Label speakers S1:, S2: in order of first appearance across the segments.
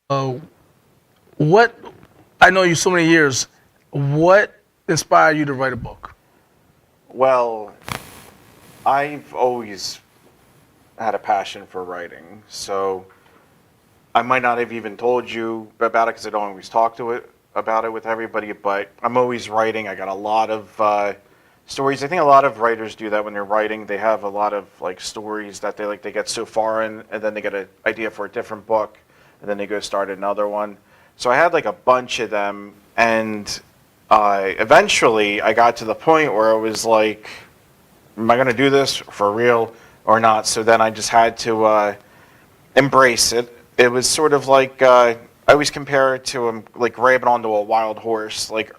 S1: What I know you so many years. What inspired you to write a book?
S2: Well, I've always had a passion for writing, so I might not have even told you about it because I don't always talk to it about it with everybody. But I'm always writing. I got a lot of stories. I think a lot of writers do that when they're writing. They have a lot of like stories that they get so far in, and then they get an idea for a different book, and then they go start another one. So I had like a bunch of them, and eventually I got to the point where it was like, am I going to do this for real or not? So then I just had to embrace it. It was sort of like I always compare it to like grabbing onto a wild horse. Like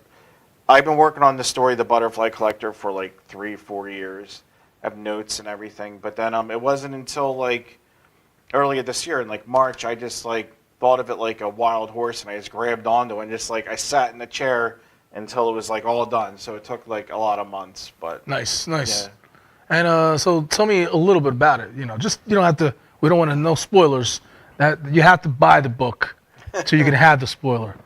S2: I've been working on the story, The Butterfly Collector, for like 3, 4 years. I have notes and everything, but then it wasn't until like earlier this year in like March, I just like thought of it like a wild horse, and I just grabbed onto it and just like I sat in the chair until it was like all done. So it took like a lot of months, but
S1: Nice,
S2: yeah.
S1: nice. And so tell me a little bit about it. You know, just you don't have to. We don't want to know spoilers. That you have to buy the book so you can have the spoiler.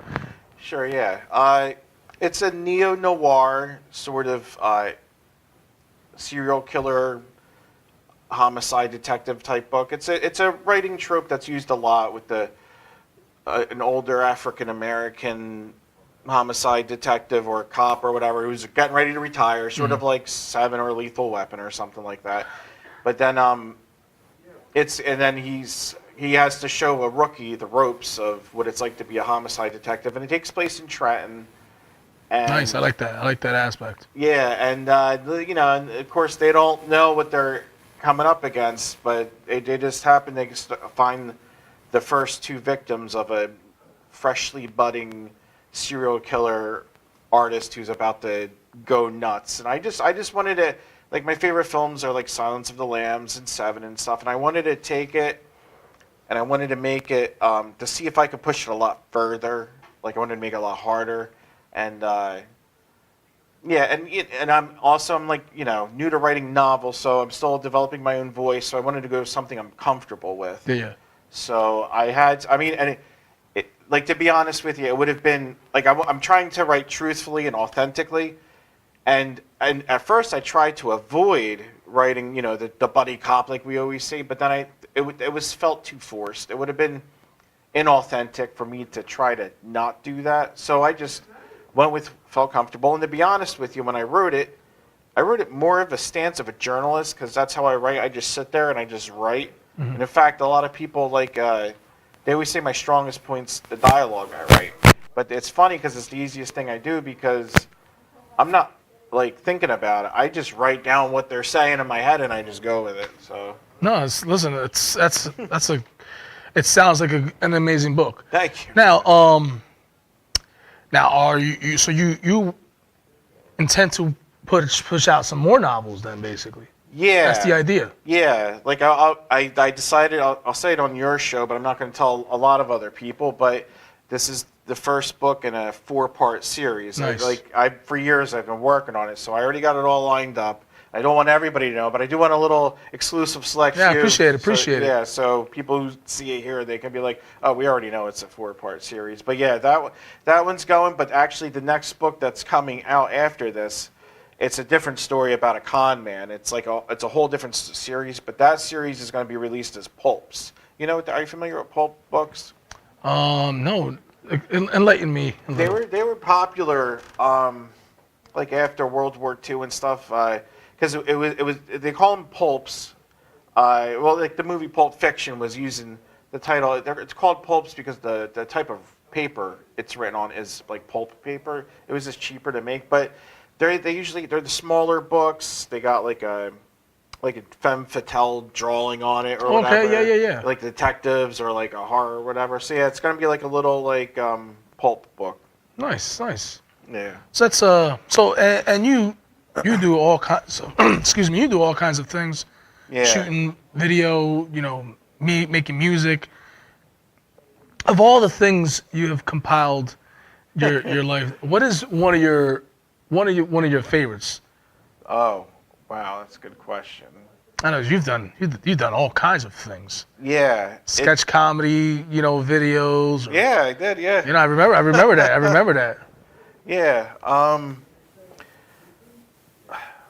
S2: Sure, yeah. It's a neo noir sort of serial killer homicide detective type book. It's a writing trope that's used a lot with the an older African American homicide detective or cop or whatever who's getting ready to retire, sort of like Seven or Lethal Weapon or something like that. But then he has to show a rookie the ropes of what it's like to be a homicide detective, and it takes place in Trenton.
S1: Nice. I
S2: And
S1: like that. I like that aspect.
S2: yeah, and and of course they don't know what they're coming up against, but they just happen to find the first two victims of a freshly budding serial killer artist who's about to go nuts. And I just wanted to, like, my favorite films are like Silence of the Lambs and Seven and stuff, and I wanted to take it and I wanted to make it to see if I could push it a lot further. Like I wanted to make it a lot harder, and yeah, and I'm like new to writing novels, so I'm still developing my own voice. So I wanted to go with something I'm comfortable with.
S1: Yeah, yeah.
S2: So I mean, and like to be honest with you, it would have been like I'm trying to write truthfully and authentically, and at first I tried to avoid writing the buddy cop like we always say, but then it was felt too forced. It would have been inauthentic for me to try to not do that. So I just went with felt comfortable. And to be honest with you, when I wrote it more of a stance of a journalist because that's how I write. I just sit there and I just write. And in fact, a lot of people like they always say my strongest point's the dialogue I write. But it's funny because it's the easiest thing I do because I'm not like thinking about it. I just write down what they're saying in my head and I just go with it. So
S1: No, listen. That's a. It sounds like an amazing book.
S2: thank you.
S1: Now are so you intend to push out some more novels then basically?
S2: Yeah,
S1: That's the idea.
S2: yeah. Like I decided I'll say it on your show, but I'm not going to tell a lot of other people. But this is the first book in a 4-part series.
S1: Nice.
S2: For years I've been working on it, so I already got it all lined up. I don't want everybody to know, but I do want a little exclusive select
S1: Yeah,
S2: few.
S1: appreciate it.
S2: Yeah, so people who see it here, they can be like, "Oh, we already know it's a 4-part series." But yeah, that one's going. But actually, the next book that's coming out after this, it's a different story about a con man. It's a whole different series. But that series is going to be released as pulps. Are you familiar with pulp books?
S1: No, enlighten me.
S2: They were popular like after World War II and stuff because it was they call them pulps. Well, like the movie Pulp Fiction was using the title. It's called pulps because the type of paper it's written on is like pulp paper. It was just cheaper to make, but they're the smaller books. They got like a femme fatale drawing on it or whatever.
S1: Okay, yeah.
S2: Like detectives or like a horror or whatever. So yeah, it's gonna be like a little like pulp book.
S1: Nice.
S2: Yeah.
S1: So that's and you do all kinds. Excuse me. You do all kinds of things.
S2: Yeah.
S1: Shooting video. Me making music. Of all the things you have compiled your life, what is one of your favorites?
S2: Oh, wow, that's a good question.
S1: I know you've done all kinds of things.
S2: Yeah.
S1: Sketch comedy, videos. Or,
S2: Yeah, I did. Yeah.
S1: I remember that. I remember that.
S2: Yeah.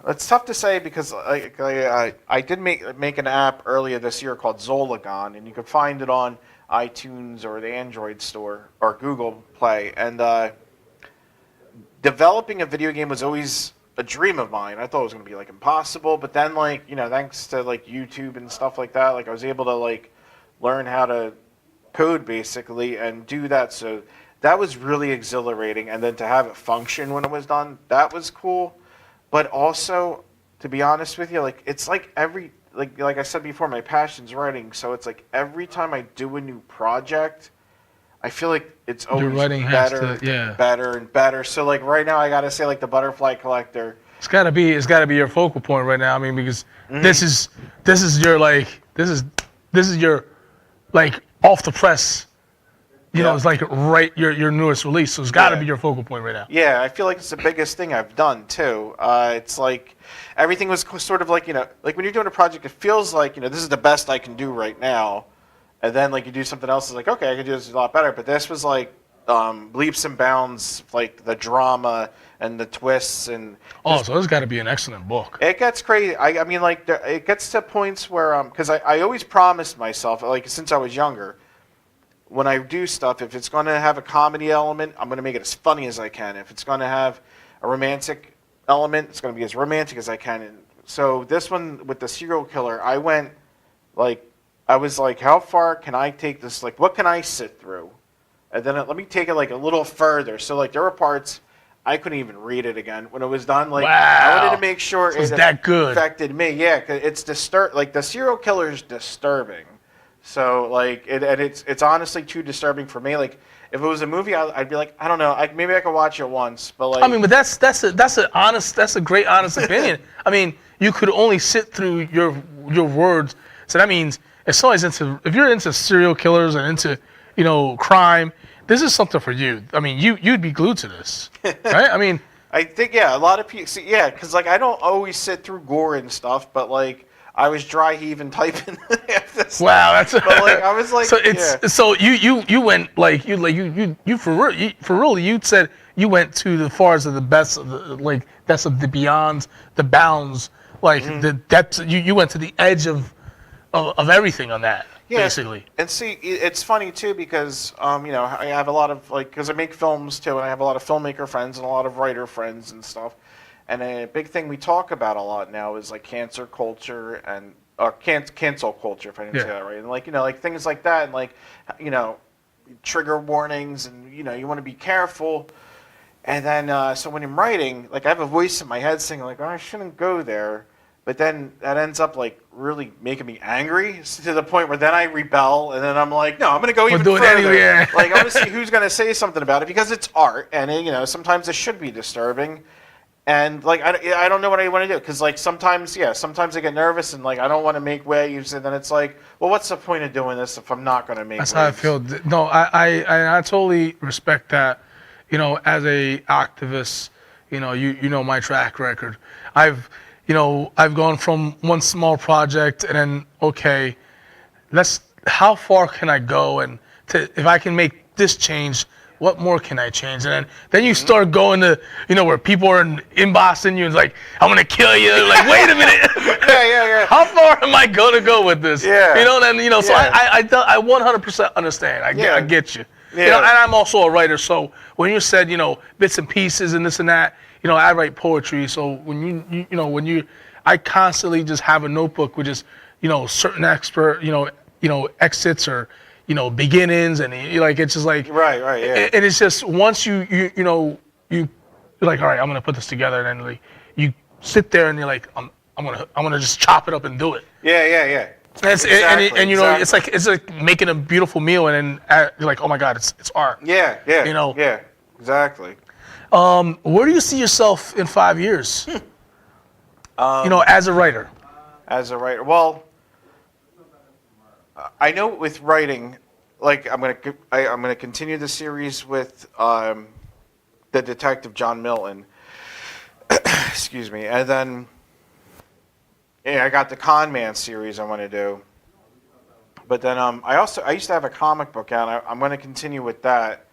S2: It's tough to say because I did make an app earlier this year called Zolagon, and you can find it on iTunes or the Android store or Google Play. And developing a video game was always a dream of mine. I thought it was going to be like impossible, but then thanks to like YouTube and stuff like that, like I was able to like learn how to code basically and do that. So that was really exhilarating. And then to have it function when it was done, that was cool. But also, to be honest with you, like it's like like I said before, my passion's writing. So it's like every time I do a new project, I feel like it's always
S1: Your writing
S2: better,
S1: has to,
S2: better and better. So like right now, I gotta say like the Butterfly Collector.
S1: It's gotta be your focal point right now. I mean, because this is your like off the press. It's like your newest release, so it's got to be your focal point right now.
S2: Yeah, I feel like it's the biggest thing I've done too. It's like everything was sort of like like when you're doing a project, it feels like this is the best I can do right now, and then like you do something else, it's like okay, I can do this a lot better. But this was like leaps and bounds, like the drama and the twists and.
S1: Oh, so this got to be an excellent book.
S2: It gets crazy. I mean, like it gets to points where because I always promised myself, like since I was younger. When I do stuff, if it's going to have a comedy element, I'm going to make it as funny as I can. If it's going to have a romantic element, it's going to be as romantic as I can. And so this one with the serial killer, I was like, how far can I take this? Like, what can I sit through? And then let me take it like a little further. So like there were parts I couldn't even read it again when it was done. Like I wanted to make sure
S1: it that good
S2: affected me. Yeah, 'cause it's like the serial killer is disturbing. So like it's honestly too disturbing for me. Like if it was a movie, I'd be like, I don't know, maybe I could watch it once, but like.
S1: I mean, but that's a great honest opinion. I mean, you could only sit through your words. So that means if you're into serial killers and into crime, this is something for you. I mean, you'd be glued to this, right? I mean,
S2: I think a lot of people. Because like I don't always sit through gore and stuff, but like. I was dry heaving typing.
S1: Wow, that's.
S2: But like I was like.
S1: So it's so you went like you for real you said you went to the far as the best of the that's of the beyond the bounds the depths you went to the edge of everything on that basically.
S2: And see, it's funny too because I have a lot of because I make films too, and I have a lot of filmmaker friends and a lot of writer friends and stuff. And a big thing we talk about a lot now is like cancel culture and cancel culture, if I didn't say that right. And like things like that, and like trigger warnings, and you want to be careful. And then so when I'm writing, like I have a voice in my head saying like, oh, I shouldn't go there. But then that ends up like really making me angry to the point where then I rebel, and then I'm like, no, I'm going to go even further. Anyway. Like I want to see who's going to say something about it because it's art, and sometimes it should be disturbing. And like I don't know what I want to do because like sometimes I get nervous and like I don't want to make waves, and then it's like, well, what's the point of doing this if I'm not going to make waves?
S1: That's how I feel. No, I totally respect that. As a activist, you know my track record. I've gone from one small project and then okay, how far can I go and if I can make this change. What more can I change? And then you start going to, where people are inboxing you and like, I'm going to kill you. Like, wait a minute.
S2: Yeah.
S1: How far am I going to go with this?
S2: Yeah.
S1: So I 100% understand. I get you.
S2: Yeah.
S1: And I'm also a writer. So when you said, bits and pieces and this and that, I write poetry. So when I constantly just have a notebook with just, certain exits or, beginnings and it's just like
S2: right, yeah.
S1: And it's just once you're like, all right, I'm gonna put this together, and then you sit there and you're like, I'm gonna just chop it up and do it.
S2: Yeah.
S1: Exactly. It's like making a beautiful meal, and then you're like, oh my god, it's art.
S2: Yeah. Yeah, exactly.
S1: Where do you see yourself in 5 years? As a writer.
S2: As a writer, well. I know with writing, like I'm gonna continue the series with the detective John Milton. Excuse me, and then Yeah, I got the Con Man series I want to do. But then I used to have a comic book out. I'm going to continue with that.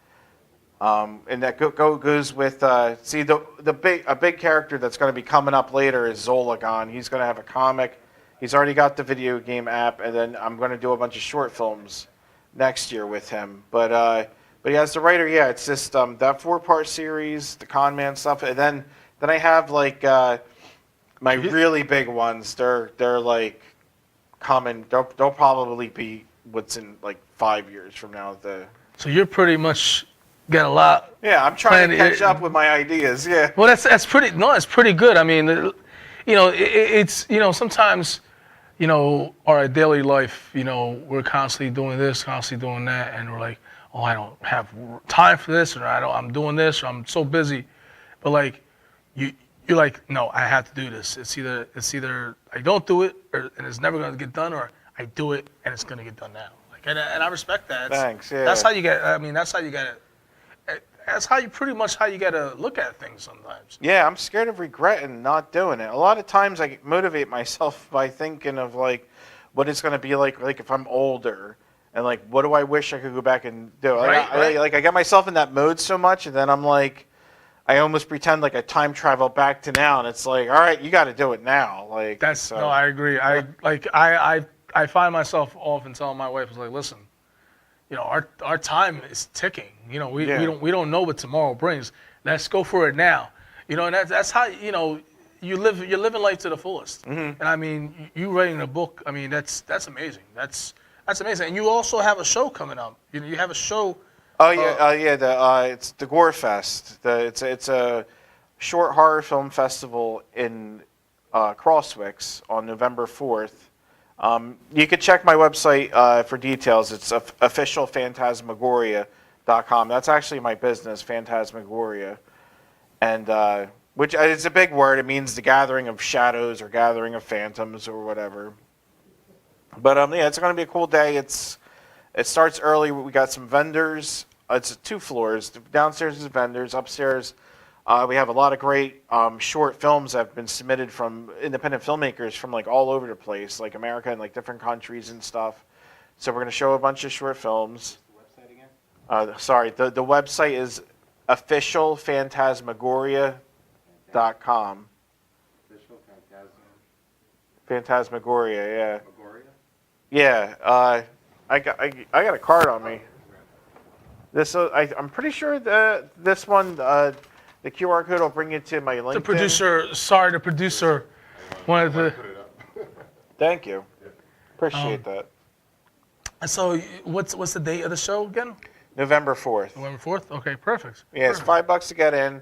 S2: And that goes with see a big character that's going to be coming up later is Zolagon. He's going to have a comic. He's already got the video game app, and then I'm going to do a bunch of short films next year with him. But yeah, as the writer, yeah, it's just that 4-part series, the Con Man stuff, and then I have like my really big ones. They're like coming. They'll probably be what's in like 5 years from now.
S1: So you're pretty much got a lot.
S2: Yeah, I'm trying to catch up with my ideas. Yeah.
S1: Well, that's pretty. No, it's pretty good. I mean, it's sometimes, our daily life, we're constantly doing this, constantly doing that, and we're like, oh, I don't have time for this, or I'm doing this, or I'm so busy. But like, you're like, no, I have to do this. It's either I don't do it, and it's never going to get done, or I do it and it's going to get done now. Like, and I respect that.
S2: Thanks. Yeah.
S1: That's how you get. I mean, that's how you got to. That's how you pretty much how you got to look at things sometimes.
S2: Yeah, I'm scared of regretting not doing it. A lot of times I motivate myself by thinking of like what it's going to be like if I'm older, and like what do I wish I could go back and do.
S1: Right.
S2: I get myself in that mode so much, and then I'm like, I almost pretend like I time travel back to now, and it's like, all right, you got to do it now. Like
S1: no, I agree. I find myself often telling my wife, like, listen, our time is ticking. We don't know what tomorrow brings. Let's go for it now. And that's how you're living life to the fullest.
S2: Mm-hmm.
S1: And I mean, you writing a book. I mean, that's amazing. That's amazing. And you also have a show coming up. You have a show.
S2: Oh yeah, it's the Gore Fest. It's a short horror film festival in Crosswicks on November 4th. You could check my website for details. It's officialphantasmagoria.com. That's actually my business, Phantasmagoria, and which is a big word. It means the gathering of shadows or gathering of phantoms or whatever. But yeah, it's going to be a cool day. It starts early. We got some vendors. It's 2 floors. Downstairs is vendors. Upstairs, we have a lot of great short films that have been submitted from independent filmmakers from like all over the place, like America and like different countries and stuff. So we're going to show a bunch of short films.
S3: What's the website again?
S2: Sorry, the website is officialphantasmagoria.com.
S3: Official
S2: Phantasmagoria, yeah.
S3: Magoria?
S2: Yeah, I got a card on me. This I'm pretty sure that this one, the QR code will bring you to my LinkedIn.
S1: The producer wanted to.
S2: Thank you. Appreciate that.
S1: So what's the date of the show again?
S2: November 4th.
S1: November 4th? Okay, perfect.
S2: Yeah, it's $5 to get in.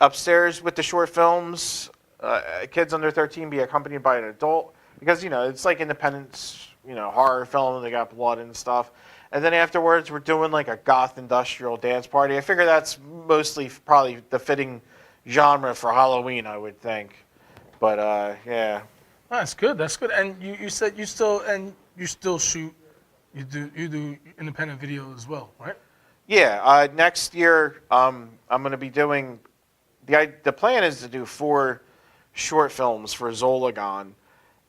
S2: Upstairs with the short films, kids under 13 be accompanied by an adult because it's like independent horror film. They got blood and stuff. And then afterwards, we're doing like a goth industrial dance party. I figure that's mostly probably the fitting genre for Halloween, I would think. But yeah.
S1: That's good. That's good. And you said you still shoot. You do independent video as well, right?
S2: Yeah. Next year, I'm going to be doing. The plan is to do 4 short films for Zolagon,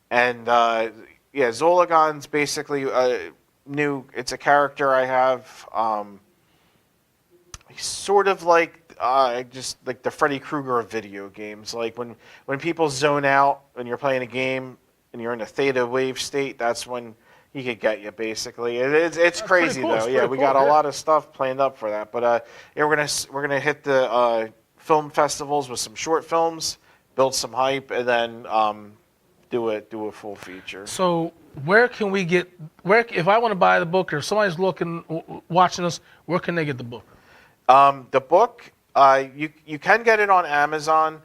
S2: and yeah, Zolagon's basically new. It's a character I have. He's sort of like just like the Freddy Krueger of video games. Like when people zone out when you're playing a game and you're in a theta wave state, that's when he could get you. Basically, it's crazy
S1: cool.
S2: though. Yeah, we got a lot of stuff planned up for that. But yeah, we're gonna hit the film festivals with some short films, build some hype, and then do a full feature.
S1: So where can we get? If I want to buy the book, or if somebody's watching us, where can they get the book?
S2: The book, you can get it on Amazon,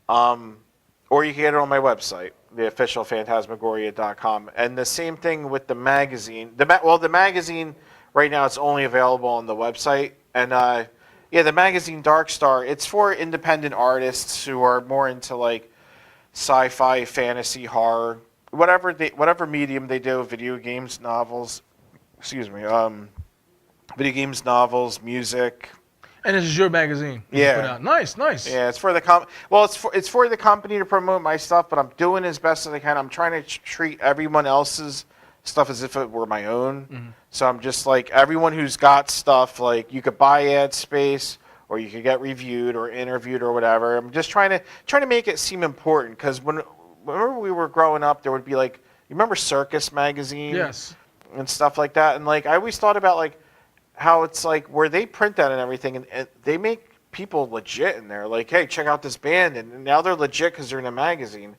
S2: or you can get it on my website, the official phantasmagoria.com. And the same thing with the magazine. The magazine right now it's only available on the website. And yeah, the magazine Dark Star, it's for independent artists who are more into like sci-fi, fantasy, horror, whatever medium they do, video games, novels, video games, novels, music.
S1: And this is your magazine. You
S2: Yeah.
S1: put out. Nice, nice.
S2: Yeah, it's for the it's for the company to promote my stuff, but I'm doing as best as I can. I'm trying to treat everyone else's stuff as if it were my own. So I'm just like everyone who's got stuff, like you could buy ad space, or you could get reviewed or interviewed or whatever. I'm just trying to make it seem important, because whenever we were growing up, there would be like, you remember Circus magazine?
S1: Yes.
S2: And stuff like that, and like I always thought about like how it's like where they print that and everything, and they make people legit in there. Like, hey, check out this band, and now they're legit because they're in a magazine.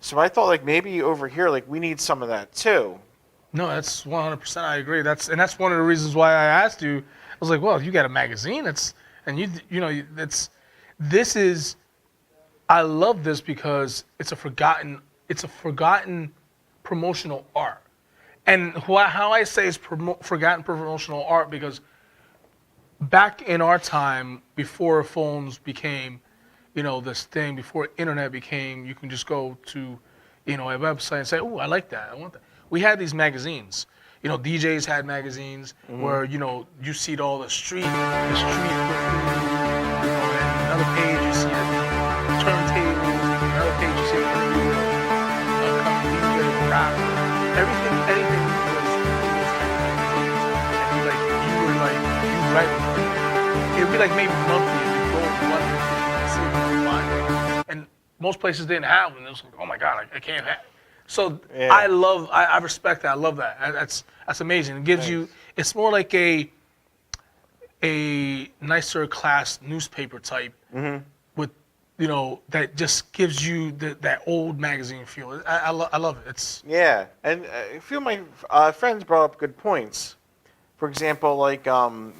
S2: So I thought like maybe over here, like we need some of that too.
S1: No, that's 100%. I agree. That's one of the reasons why I asked you. I was like, well, you got a magazine. This is. I love this because it's a forgotten promotional art. And how I say it's forgotten promotional art, because back in our time, before phones became, this thing, before internet became, you can just go to, a website and say, oh, I like that, I want that. We had these magazines. DJs had magazines where, you see all the street, and another page you see the turntables, another page you see the rapper. Anything was right. It'd be like maybe monthly. You go to one and see if you can find it. And most places didn't have them. It was like, oh my God, I can't have. So
S2: Yeah.
S1: I respect that. I love that. That's amazing. It gives you. It's more like a nicer class newspaper type with that just gives you that old magazine feel. I love it. It's
S2: Yeah, and a few of my friends brought up good points. For example, like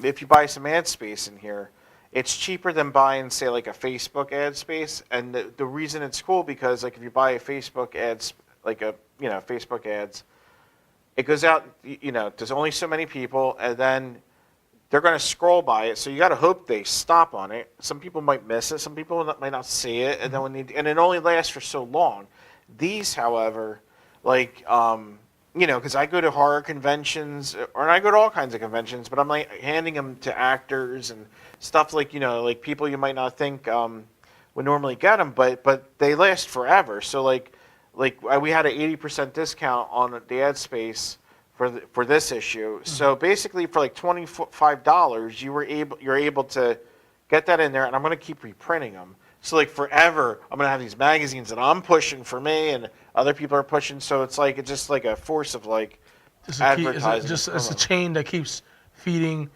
S2: if you buy some ad space in here, it's cheaper than buying, say, like a Facebook ad space. And the reason it's cool, because like if you buy a Facebook ads, like Facebook ads, it goes out, there's only so many people, and then they're going to scroll by it, so you got to hope they stop on it. Some people might miss it, some people might not see it, and then and it only lasts for so long. These, however, like because I go to horror conventions, or I go to all kinds of conventions, but I'm like handing them to actors and stuff like like people you might not think would normally get them, but they last forever. So like we had an 80% discount on the ad space for this issue. So basically, for like $25, you're able to get that in there, and I'm going to keep reprinting them. So like forever, I'm going to have these magazines that I'm pushing for me, and other people are pushing. So it's just like a force of like advertising.
S1: It's a chain that keeps feeding,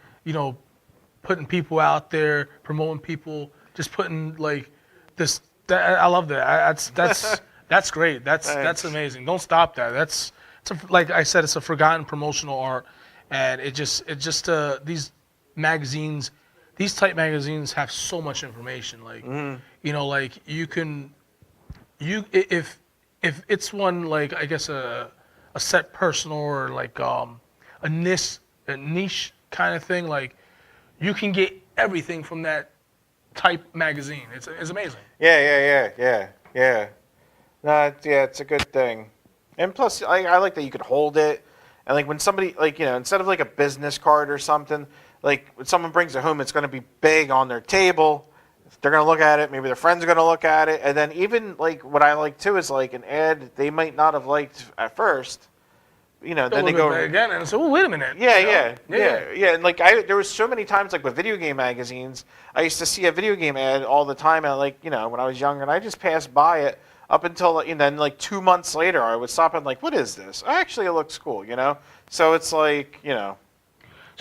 S1: putting people out there, promoting people, just putting like this. I love that. That's great. That's amazing. Don't stop that. Like I said, it's a forgotten promotional art, and these magazines, these type magazines have so much information. Like like if it's one, like I guess a set personal, or like a niche kind of thing, like you can get everything from that type magazine. It's amazing.
S2: Yeah. No, it's a good thing. And plus, I like that you could hold it, and like when somebody, like instead of like a business card or something, like when someone brings it home, it's going to be big on their table. They're going to look at it. Maybe their friends are going to look at it, and then even like what I like too is like an ad they might not have liked at first. Then they go
S1: again, and so wait a minute.
S2: Yeah. And like there was so many times, like with video game magazines, I used to see a video game ad all the time, and like when I was younger, and I just passed by it. Up until, then like 2 months later, I would stop and like, what is this? Actually, it looks cool, So it's like,
S1: So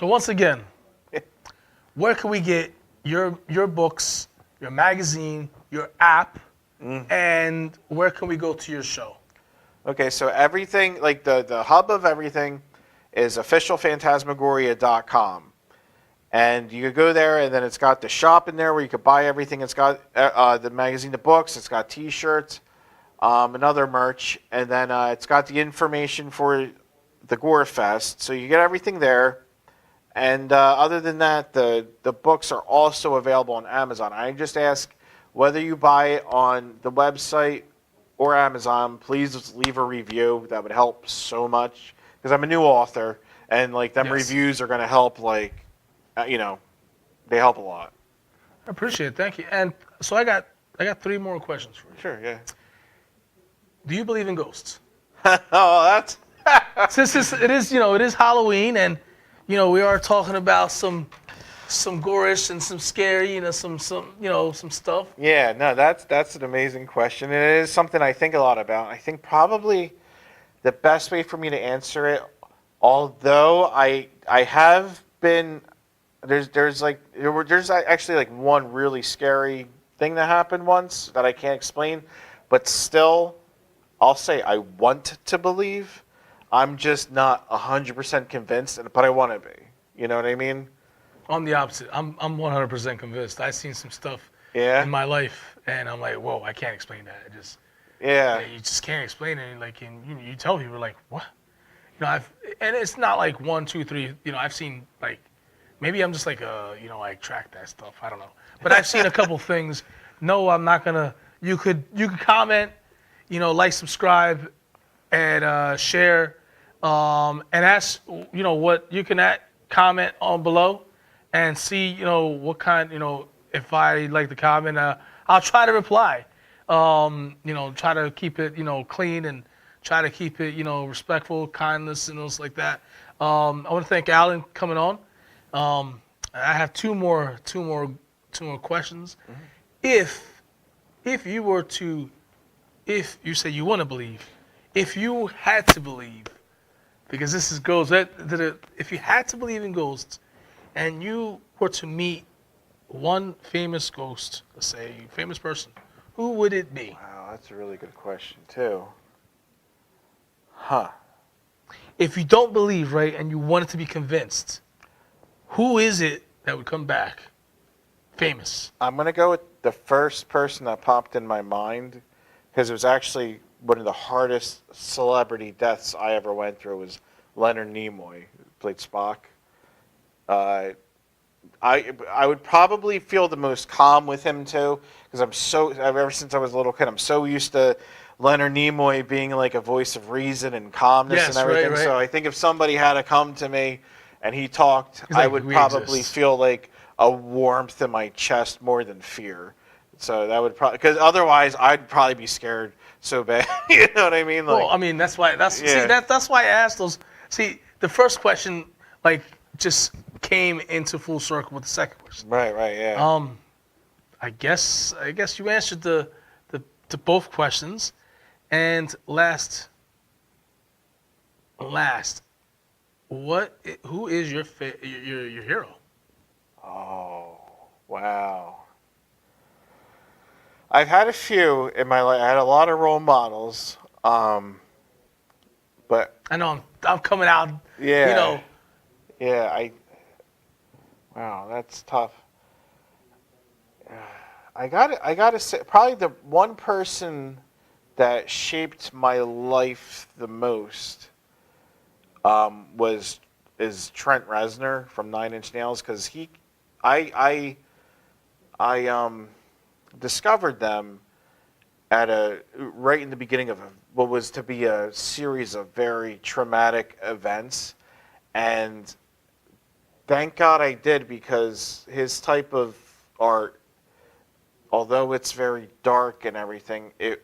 S1: once again, where can we get your books, your magazine, your app, and where can we go to your show?
S2: Okay, so everything, like the hub of everything is officialphantasmagoria.com. And you could go there, and then it's got the shop in there where you could buy everything. It's got the magazine, the books, it's got T-shirts, and other merch, and then it's got the information for the Gore Fest. So you get everything there. And other than that, the books are also available on Amazon. I just ask whether you buy it on the website or Amazon, please leave a review. That would help so much, because I'm a new author, and like them reviews are going to help, like they help a lot.
S1: I appreciate it. Thank you. And so I got 3 more questions for you.
S2: Sure, yeah.
S1: Do you believe in ghosts?
S2: Oh, that's
S1: Since it is Halloween, and we are talking about some gorish and some scary, some stuff.
S2: yeah. No, that's an amazing question. It is something I think a lot about. I think probably the best way for me to answer it, although I have been there's actually like one really scary thing that happened once that I can't explain, but still, I'll say I want to believe. I'm just not 100% convinced, but I want to be. You know what I mean?
S1: I'm the opposite. I'm 100% convinced. I've seen some stuff
S2: Yeah.
S1: in my life, and I'm like, whoa, I can't explain that.
S2: Yeah.
S1: You just can't explain it. Like, and you tell people like, what? And it's not like 1, 2, 3. I've seen like, maybe I'm just like I track that stuff. I don't know, but I've seen a couple things. No, I'm not gonna. You could comment, like, subscribe, and share, and ask, what you can comment on below, and see, what kind, if I like the comment, I'll try to reply. Try to keep it, clean, and try to keep it, respectful, kindness, and things like that. I want to thank Allan coming on. I have two more questions.
S2: Mm-hmm.
S1: If you were to, if you say you want to believe, if you had to believe, because this goes if you had to believe in ghosts, and you were to meet one famous ghost, let's say famous person, who would it be?
S2: Wow, that's a really good question too. Huh.
S1: If you don't believe, right, and you wanted to be convinced, who is it that would come back famous?
S2: I'm gonna go with the first person that popped in my mind, because it was actually one of the hardest celebrity deaths I ever went through. Was Leonard Nimoy, who played Spock. I would probably feel the most calm with him too, because ever since I was a little kid, I'm so used to Leonard Nimoy being like a voice of reason and calmness
S1: Yes,
S2: and everything.
S1: right.
S2: So I think if somebody had to come to me and he talked,
S1: He's like,
S2: I would
S1: "We
S2: probably
S1: exist."
S2: feel like a warmth in my chest more than fear. So that would probably, because otherwise I'd probably be scared so bad. You know what I mean? Like,
S1: Well, I mean, that's why. See,
S2: Yeah.
S1: that's why I asked those. See, the first question, like, just came into full circle with the second question.
S2: right, yeah.
S1: I guess you answered the both questions. And last, who is your your hero?
S2: Oh, wow. I've had a few in my life. I had a lot of role models, but
S1: I know I'm coming out.
S2: yeah, yeah. Wow, that's tough. I gotta say, probably the one person that shaped my life the most is Trent Reznor from Nine Inch Nails, because I discovered them right in the beginning of what was to be a series of very traumatic events, and thank God I did, because his type of art, although it's very dark and everything, it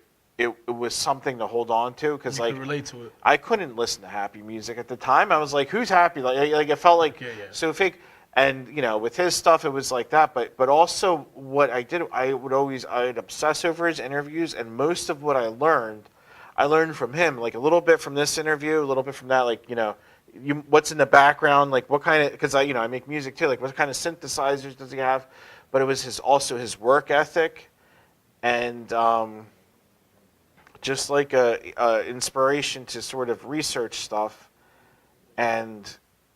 S2: was something to hold on to, because
S1: You
S2: like
S1: can relate to it.
S2: I couldn't listen to happy music at the time. I was like, who's happy? Like it felt like
S1: Yeah.
S2: so fake. And with his stuff, it was like that. But also what I did, I'd obsess over his interviews, and most of what I learned from him. Like a little bit from this interview, a little bit from that. Like what's in the background, like what kind of, because I make music too. Like what kind of synthesizers does he have? But it was also his work ethic, and just like a inspiration to sort of research stuff. And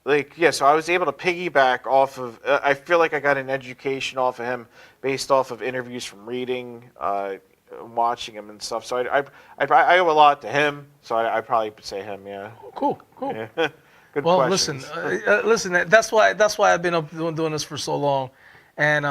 S2: so I was able to piggyback off of, I feel like I got an education off of him based off of interviews from reading, watching him and stuff. So I owe a lot to him, so I probably say him, yeah.
S1: Cool.
S2: Yeah. Good
S1: Well,
S2: questions.
S1: listen. That's why I've been doing this for so long, And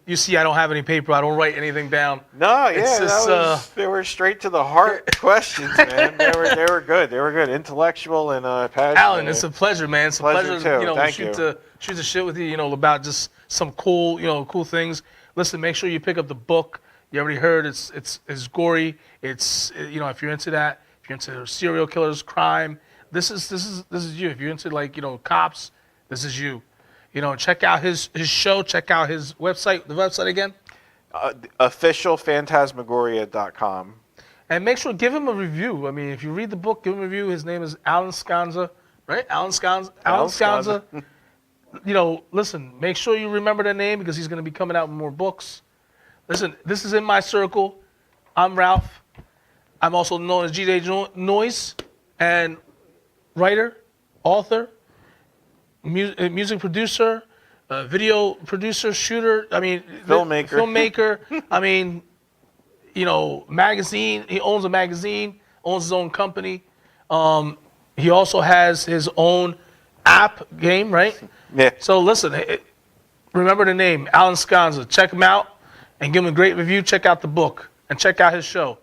S1: you see, I don't have any paper. I don't write anything down.
S2: No,
S1: It's
S2: yeah,
S1: just,
S2: they were straight to the heart questions, man. They were good. They were good, intellectual and passionate.
S1: Alan, it's a pleasure, man. It's a
S2: Pleasure
S1: pleasure,
S2: too. Thank you.
S1: shoot the shit with you, about just some cool things. Listen, make sure you pick up the book. You already heard it's gory. It's if you're into that, if you're into serial killers, crime, this is you. If you're into cops, this is you. Check out his show. Check out his website. The website again.
S2: Officialphantasmagoria.com.
S1: And make sure give him a review. I mean, if you read the book, give him a review. His name is Allan Sconza, right? Allan Sconza. Allan Sconza. Listen. Make sure you remember the name because he's going to be coming out with more books. Listen, this is In My Circle. I'm Ralph. I'm also known as GJ Noise, and writer, author, music producer, video producer, shooter. I mean,
S2: Filmmaker.
S1: I mean, magazine. He owns a magazine, owns his own company. He also has his own app game, right?
S2: Yeah.
S1: So listen, remember the name, Allan Sconza. Check him out and give him a great review. Check out the book and check out his show.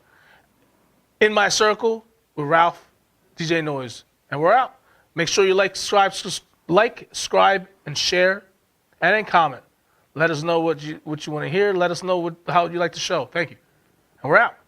S1: In My Circle with Ralph, DJ Noise. And we're out. Make sure you subscribe, and share, and then comment. Let us know what you want to hear. Let us know how you like the show. Thank you. And we're out.